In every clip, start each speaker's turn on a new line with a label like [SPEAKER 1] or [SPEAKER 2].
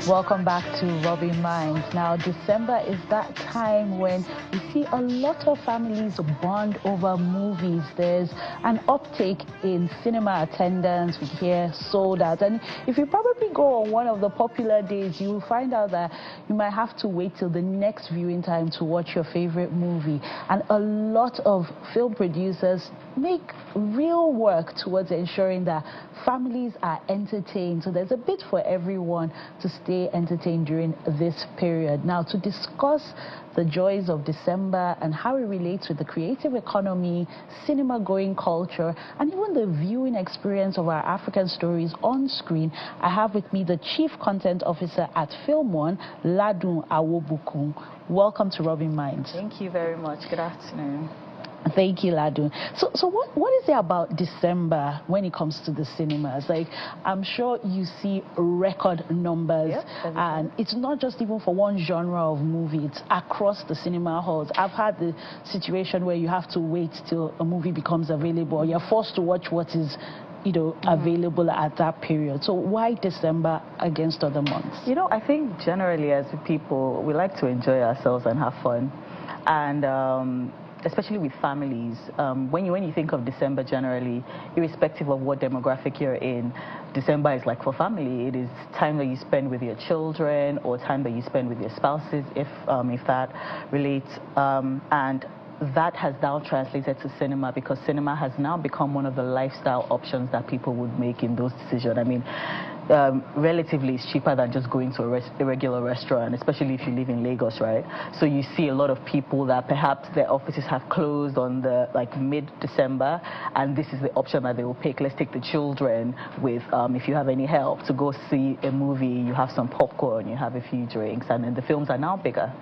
[SPEAKER 1] Welcome back to Rubbin'minds. Now, December is that time when we see a lot of families bond over movies. There's an uptake in cinema attendance. We hear sold out. And if you probably go on one of the popular days, you will find out that you might have to wait till the next viewing time to watch your favorite movie. And a lot of film producers make real work towards ensuring that families are entertained. So there's a bit for everyone to stay entertained during this period. Now, to discuss the joys of December and how it relates with the creative economy, cinema-going culture, and even the viewing experience of our African stories on screen, I have with me the Chief Content Officer at Film One, Ladun Awobukun. Welcome to Rubbin'minds.
[SPEAKER 2] Thank you very much. Good afternoon.
[SPEAKER 1] Thank you, Ladun. So what is it about December when it comes to the cinemas? Like, I'm sure you see record numbers, and it's not just even for one genre of movie, it's across the cinema halls. I've had the situation where you have to wait till a movie becomes available. You're forced to watch what is available at that period. So why December against other months?
[SPEAKER 2] I think generally as people, we like to enjoy ourselves and have fun. And especially with families, when you think of December generally, irrespective of what demographic you're in, December is like for family. It is time that you spend with your children or time that you spend with your spouses, if that relates. And that has now translated to cinema, because cinema has now become one of the lifestyle options that people would make in those decisions. I mean, relatively it's cheaper than just going to a regular restaurant, especially if you live in Lagos, right? So you see a lot of people that perhaps their offices have closed on the mid-December, and this is the option that they will pick. Let's take the children with, if you have any help, to go see a movie. You have some popcorn, you have a few drinks, and then the films are now bigger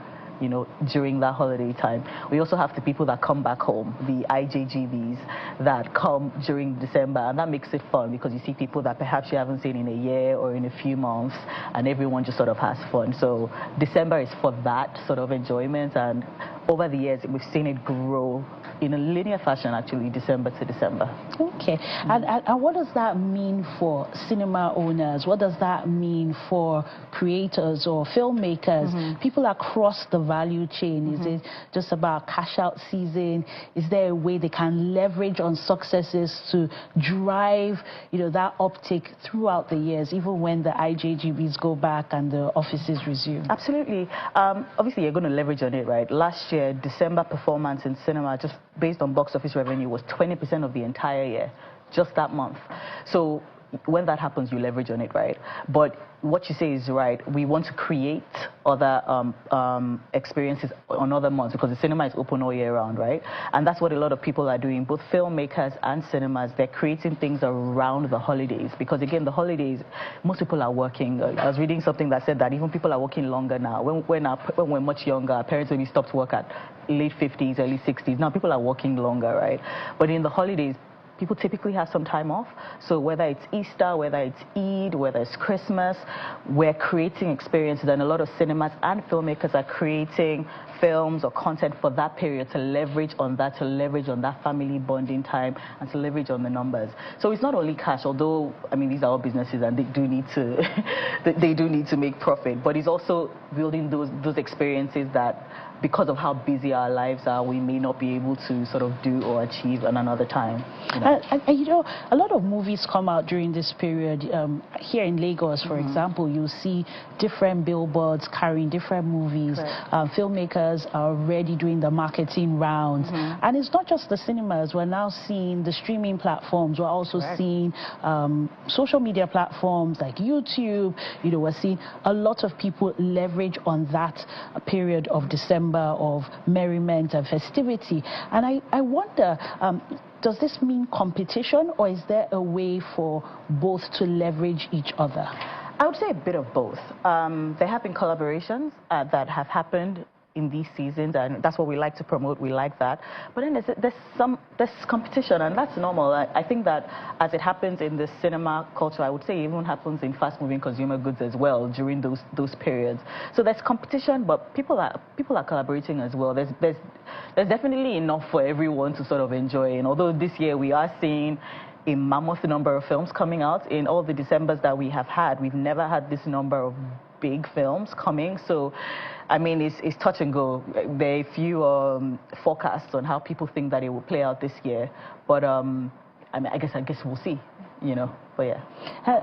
[SPEAKER 2] during that holiday time. We also have the people that come back home, the IJGVs that come during December, and that makes it fun because you see people that perhaps you haven't seen in a year or in a few months, and everyone just sort of has fun. So December is for that sort of enjoyment, and over the years we've seen it grow in a linear fashion, actually, December to December.
[SPEAKER 1] Okay. And what does that mean for cinema owners? What does that mean for creators or filmmakers, people across the value chain? Is it just about cash out season? Is there a way they can leverage on successes to drive, that uptake throughout the years, even when the IJGBs go back and the offices resume?
[SPEAKER 2] Absolutely. Obviously, you're going to leverage on it, right? Last year, December performance in cinema, just based on box office revenue, was 20% of the entire year, just that month. So when that happens, you leverage on it, right? But what you say is right. We want to create other experiences on other months, because the cinema is open all year round, right? And that's what a lot of people are doing, both filmmakers and cinemas. They're creating things around the holidays, because again, the holidays, most people are working. I was reading something that said that even people are working longer now. When we're much younger, our parents only stopped work at late 50s, early 60s. Now people are working longer, right? But in the holidays, people typically have some time off. So whether it's Easter, whether it's Eid, whether it's Christmas, we're creating experiences, and a lot of cinemas and filmmakers are creating films or content for that period to leverage on that family bonding time, and to leverage on the numbers. So it's not only cash, although, I mean, these are all businesses and they do need to they do need to make profit, but it's also building those experiences that, because of how busy our lives are, we may not be able to sort of do or achieve at another time.
[SPEAKER 1] A lot of movies come out during this period. Here in Lagos, for example, you see different billboards carrying different movies. Filmmakers are already doing the marketing rounds. And it's not just the cinemas. We're now seeing the streaming platforms. We're also seeing social media platforms like YouTube. We're seeing a lot of people leverage on that period of December of merriment and festivity. And I wonder, does this mean competition, or is there a way for both to leverage each other?
[SPEAKER 2] I would say a bit of both. There have been collaborations that have happened in these seasons, and that's what we like to promote. We like that. But then there's competition, and that's normal. I think that as it happens in the cinema culture, I would say it even happens in fast-moving consumer goods as well during those periods. So there's competition, but people are collaborating as well. There's definitely enough for everyone to sort of enjoy. And although this year we are seeing a mammoth number of films coming out in all the Decembers that we have had, we've never had this number of big films coming. So, I mean, it's touch and go. There are a few forecasts on how people think that it will play out this year. But I mean, I guess we'll see. You know, but yeah.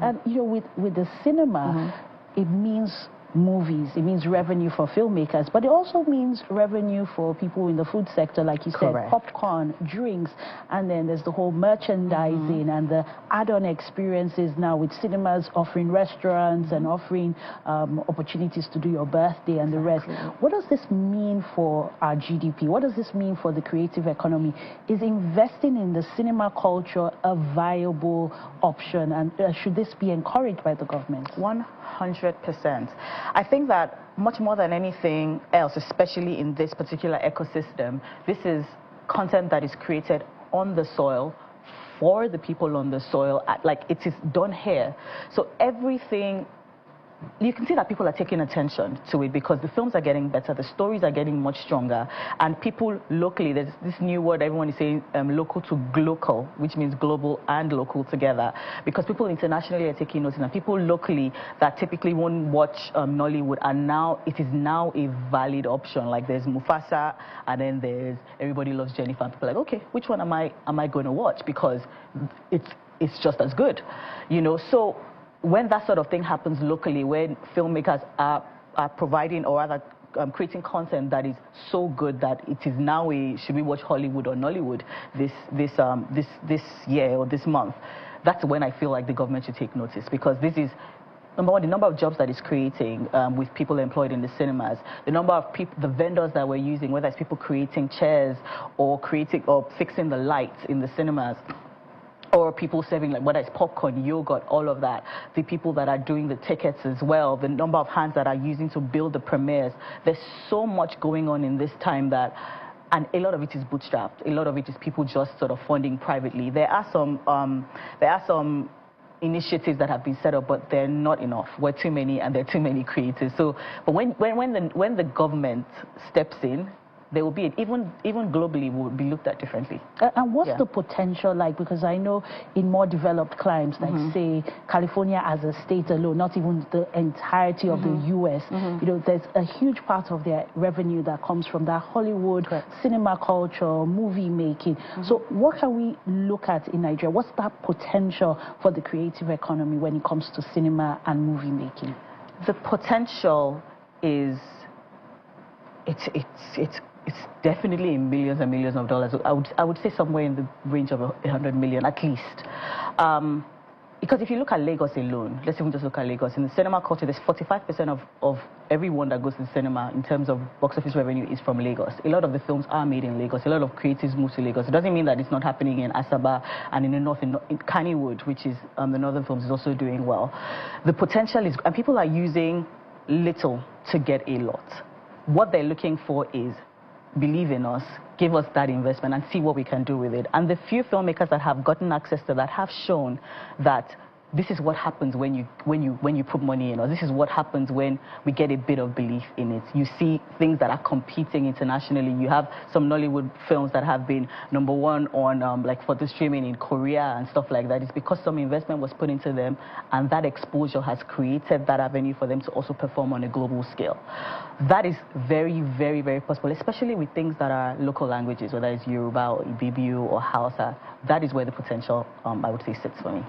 [SPEAKER 1] And you know, with the cinema, it means movies, it means revenue for filmmakers, but it also means revenue for people in the food sector, like you said, popcorn, drinks, and then there's the whole merchandising and the add-on experiences now with cinemas offering restaurants and offering opportunities to do your birthday and the rest. What does this mean for our GDP? What does this mean for the creative economy? Is investing in the cinema culture a viable option, and should this be encouraged by the government?
[SPEAKER 2] 100%. I think that much more than anything else, especially in this particular ecosystem, this is content that is created on the soil for the people on the soil, like it is done here. So everything, you can see that people are taking attention to it because the films are getting better, the stories are getting much stronger, and people locally, there's this new word everyone is saying, local to glocal, which means global and local together, because people internationally are taking notice, and people locally that typically won't watch Nollywood are now, it is now a valid option. Like there's Mufasa, and then there's Everybody Loves Jennifer, and people are like, okay, which one am I going to watch, because it's just as good, you know. So when that sort of thing happens locally, when filmmakers are providing, or rather creating content that is so good that it is now a, should we watch Hollywood or Nollywood this year or this month, that's when I feel like the government should take notice, because this is, number one, the number of jobs that it's creating with people employed in the cinemas, the number of people, the vendors that we're using, whether it's people creating chairs or fixing the lights in the cinemas, or people serving, like whether it's popcorn, yogurt, all of that, the people that are doing the tickets as well, the number of hands that are using to build the premieres. There's so much going on in this time that, and a lot of it is bootstrapped. A lot of it is people just sort of funding privately. There are some initiatives that have been set up, but they're not enough. We're too many, and there are too many creators. So, but when the government steps in, there will be, even globally, will be looked at differently.
[SPEAKER 1] And what's the potential like? Because I know in more developed climes, like say California as a state alone, not even the entirety of the US, you know, there's a huge part of their revenue that comes from that Hollywood cinema culture, movie making. So what can we look at in Nigeria? What's that potential for the creative economy when it comes to cinema and movie making?
[SPEAKER 2] The potential is, it's definitely in millions and millions of dollars. I would say somewhere in the range of 100 million at least. Because if you look at Lagos alone, let's even just look at Lagos, in the cinema culture, there's 45% of everyone that goes to the cinema in terms of box office revenue is from Lagos. A lot of the films are made in Lagos. A lot of creatives move to Lagos. It doesn't mean that it's not happening in Asaba and in the north, in Kannywood, which is the northern films, is also doing well. The potential is, and people are using little to get a lot. What they're looking for is, believe in us, give us that investment and see what we can do with it. And the few filmmakers that have gotten access to that have shown that this is what happens when you put money in us. This is what happens when we get a bit of belief in it. You see things that are competing internationally. You have some Nollywood films that have been #1 on like for the streaming in Korea and stuff like that. It's because some investment was put into them, and that exposure has created that avenue for them to also perform on a global scale. That is very, very, very possible, especially with things that are local languages, whether it's Yoruba or Ibibio or Hausa. That is where the potential, I would say, sits for me.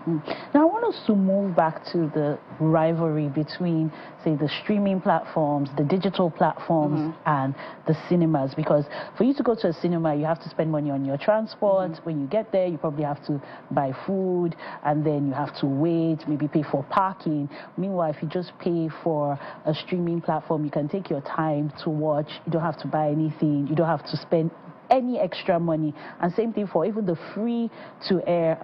[SPEAKER 1] Now, I want us to move back to the rivalry between, say, the streaming platforms, the digital platforms, and the cinemas. Because for you to go to a cinema, you have to spend money on your transport. When you get there, you probably have to buy food, and then you have to wait, maybe pay for parking. Meanwhile, if you just pay for a streaming platform, you can take your time to watch. You don't have to buy anything. You don't have to spend any extra money. And same thing for even the free-to-air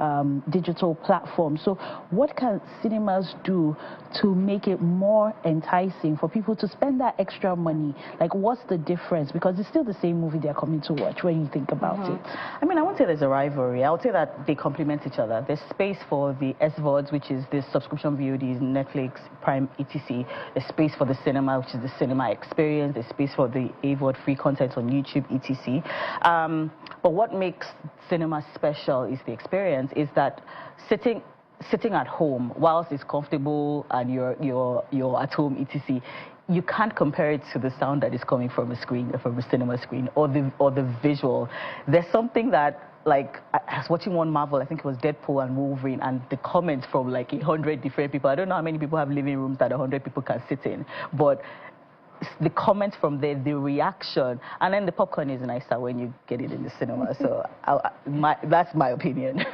[SPEAKER 1] digital platform. So what can cinemas do to make it more enticing for people to spend that extra money? Like, what's the difference? Because it's still the same movie they're coming to watch when you think about it.
[SPEAKER 2] I mean, I won't say there's a rivalry. I would say that they complement each other. There's space for the SVODs, which is the subscription VODs, Netflix, Prime, etc. There's space for the cinema, which is the cinema experience. There's space for the AVOD free content on YouTube, etc. But what makes cinema special is the experience, is that sitting sitting at home, whilst it's comfortable and you're at home, etc., you can't compare it to the sound that is coming from a screen, from a cinema screen, or the visual. There's something that, like, I was watching one Marvel, I think it was Deadpool and Wolverine, and the comments from like 100 different people. I don't know how many people have living rooms that 100 people can sit in, but the comments from there, the reaction, and then the popcorn is nicer when you get it in the cinema. So that's my opinion.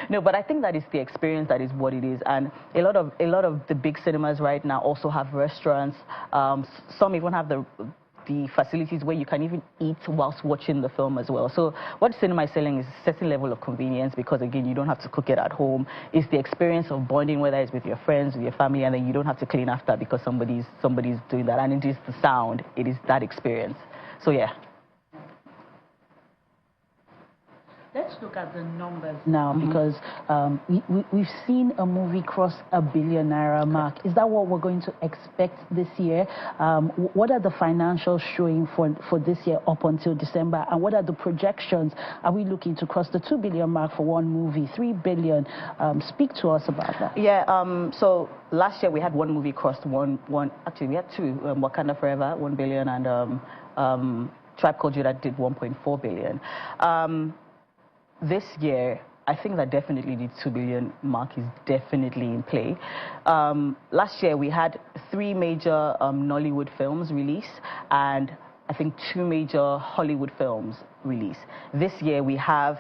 [SPEAKER 2] No, but I think that is the experience, that is what it is. And a lot of the big cinemas right now also have restaurants. Some even have the facilities where you can even eat whilst watching the film as well. So what cinema is selling is a certain level of convenience, because again, you don't have to cook it at home. It's the experience of bonding, whether it's with your friends, with your family, and then you don't have to clean after because somebody's doing that. And it is the sound, it is that experience. So yeah.
[SPEAKER 1] Let's look at the numbers now, because we've seen a movie cross ₦1 billion mark. Is that what we're going to expect this year? What are the financials showing for this year up until December? And what are the projections? Are we looking to cross the 2 billion mark for one movie, 3 billion? Speak to us about that.
[SPEAKER 2] Yeah, so last year we had one movie crossed actually we had two, Wakanda Forever, 1 billion, and Tribe Called Judah did 1.4 billion. This year, I think that definitely the 2 billion mark is definitely in play. Last year, we had 3 major Nollywood films release, and I think 2 major Hollywood films release. This year, we have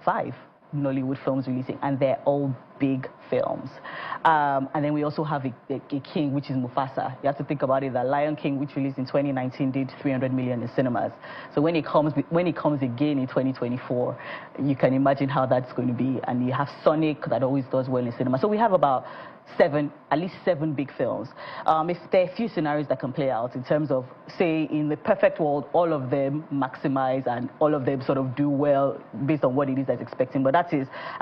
[SPEAKER 2] 5 Nollywood films releasing, and they're all big films. And then we also have a king, which is Mufasa. You have to think about it, that Lion King, which released in 2019, did 300 million in cinemas. So when it comes again in 2024, you can imagine how that's going to be. And you have Sonic, that always does well in cinema. So we have about at least 7 big films. If there are a few scenarios that can play out in terms of, say, in the perfect world, all of them maximize and all of them sort of do well based on what it is that's expecting. But I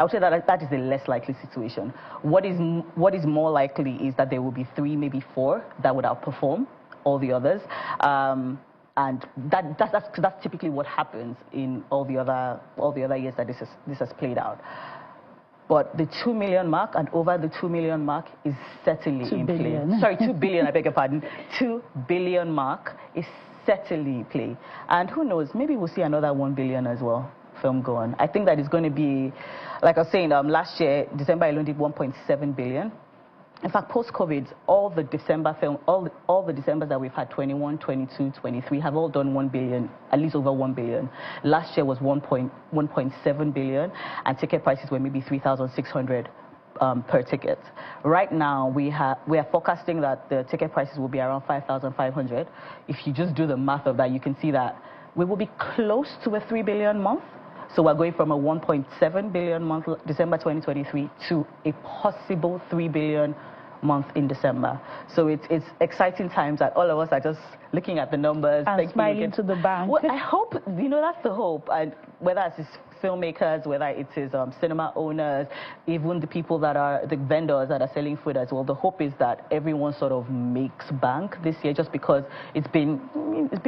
[SPEAKER 2] would say that is a less likely situation. What is more likely is that there will be 3, maybe 4 that would outperform all the others. And that's typically what happens in all the other years that this has played out. But the 2 million mark and over the 2 million mark is certainly in play. Sorry, 2 billion, I beg your pardon. 2 billion mark is certainly in play. And who knows, maybe we'll see another 1 billion as well, film go on. I think that is going to be, like I was saying, last year, December alone did 1.7 billion. In fact, post-COVID, all the Decembers that we've had, 21, 22, 23, have all done 1 billion, at least over 1 billion. Last year was 1.7 billion, and ticket prices were maybe 3,600 per ticket. Right now, we are forecasting that the ticket prices will be around 5,500. If you just do the math of that, you can see that we will be close to a 3 billion month. So we're going from a 1.7 billion month, December 2023, to a possible 3 billion month in December. So it's exciting times that all of us are just looking at the numbers
[SPEAKER 1] and smiling to the bank.
[SPEAKER 2] Well, I hope, that's the hope. And whether it's filmmakers, whether it is cinema owners, even the people that are the vendors that are selling food as well, the hope is that everyone sort of makes bank this year, just because it's been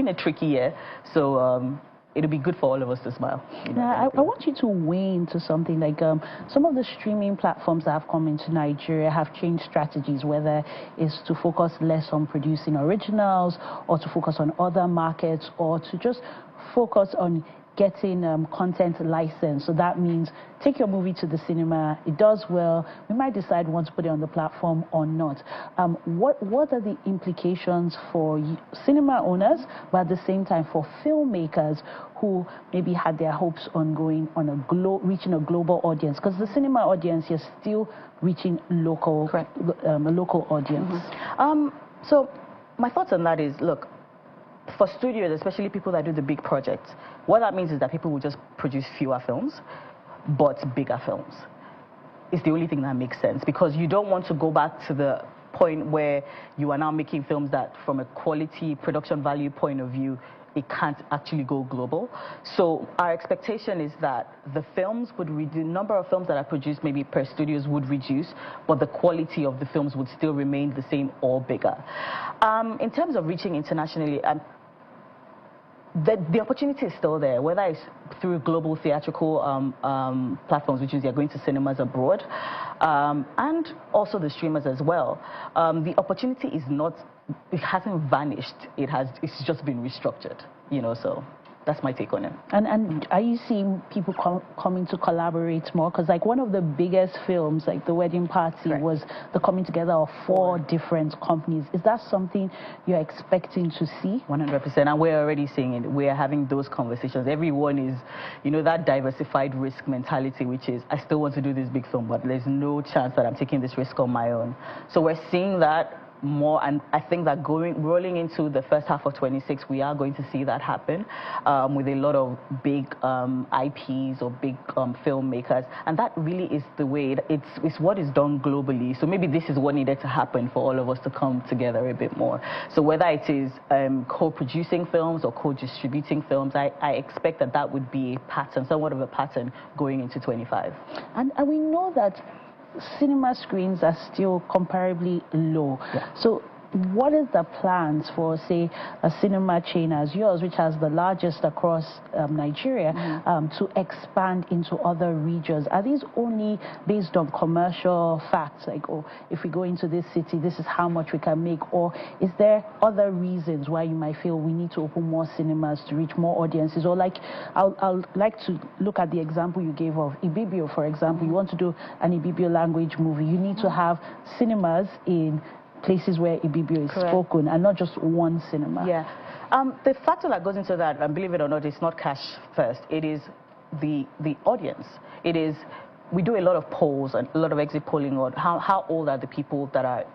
[SPEAKER 2] a tricky year. So it'll be good for all of us to smile.
[SPEAKER 1] Now, I want you to weigh into something like some of the streaming platforms that have come into Nigeria have changed strategies, whether it's to focus less on producing originals, or to focus on other markets, or to just focus on getting content licensed. So that means take your movie to the cinema, it does well, we might decide we want to put it on the platform or not. What are the implications for cinema owners, but at the same time for filmmakers who maybe had their hopes on going on reaching a global audience? Because the cinema audience is still reaching a local audience.
[SPEAKER 2] So my thoughts on that is, look, for studios, especially people that do the big projects, what that means is that people will just produce fewer films, but bigger films. It's the only thing that makes sense, because you don't want to go back to the point where you are now making films that, from a quality production value point of view, it can't actually go global. So our expectation is that the number of films that are produced maybe per studios would reduce, but the quality of the films would still remain the same or bigger. In terms of reaching internationally, the opportunity is still there, whether it's through global theatrical platforms, which is you're going to cinemas abroad, and also the streamers as well. The opportunity is not, it hasn't vanished. It's just been restructured, you know, so. That's my take on it.
[SPEAKER 1] And are you seeing people coming to collaborate more? Because like one of the biggest films, like The Wedding Party, right, was the coming together of 4 different companies. Is that something you're expecting to see?
[SPEAKER 2] 100%, and we're already seeing it. We're having those conversations. Everyone is, you know, that diversified risk mentality, which is, I still want to do this big film, but there's no chance that I'm taking this risk on my own. So we're seeing that more, and I think that rolling into the first half of 26, we are going to see that happen with a lot of big IPs or big filmmakers, and that really is the way it's what is done globally. So maybe this is what needed to happen for all of us to come together a bit more. So whether it is co-producing films or co-distributing films, I expect that would be a pattern, somewhat of a pattern going into 25.
[SPEAKER 1] And we know that cinema screens are still comparably low. Yeah. So what is the plans for, say, a cinema chain as yours, which has the largest across Nigeria, to expand into other regions? Are these only based on commercial facts, like, oh, if we go into this city, this is how much we can make? Or is there other reasons why you might feel we need to open more cinemas to reach more audiences? Or like, I'll like to look at the example you gave of Ibibio, for example. You want to do an Ibibio language movie, you need to have cinemas in places where Ibibio is spoken, and not just one cinema.
[SPEAKER 2] Yeah. The factor that goes into that, and believe it or not, it's not cash first. It is the audience. It is, we do a lot of polls and a lot of exit polling on how old are the people that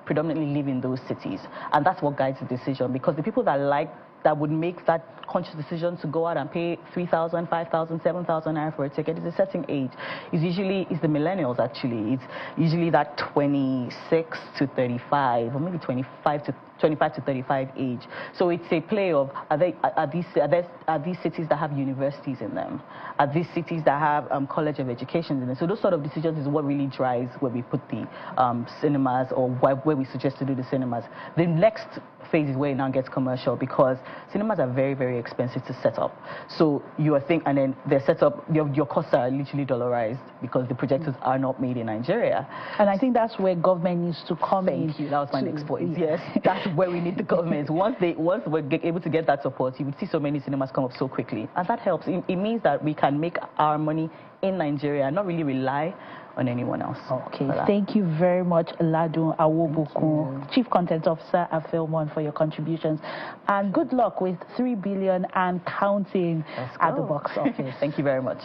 [SPEAKER 2] predominantly live in those cities, and that's what guides the decision. Because the people that would make that conscious decision to go out and pay 3,000, 5,000, 7,000 naira for a ticket is a certain age. It's the millennials, actually. It's usually that 26 to 35, or maybe 25 to 35 age. So it's a play of, are these cities that have universities in them? Are these cities that have college of education in them? So those sort of decisions is what really drives where we put the cinemas, or where we suggest to do the cinemas. The next phase is where it now gets commercial, because cinemas are very, very expensive to set up. So you think, and then they're set up, your costs are literally dollarized because the projectors are not made in Nigeria.
[SPEAKER 1] And I think that's where government needs to come in.
[SPEAKER 2] Thank you. That was my next point. Yes, that's where we need the government. Once we're able to get that support, you would see so many cinemas come up so quickly, and that helps. It means that we can make our money in Nigeria and not really rely on anyone else.
[SPEAKER 1] Okay, thank you very much, Ladun Awobuku, Chief Content Officer at Film1, for your contributions, and good luck with 3 billion and counting at the box office.
[SPEAKER 2] Thank you very much.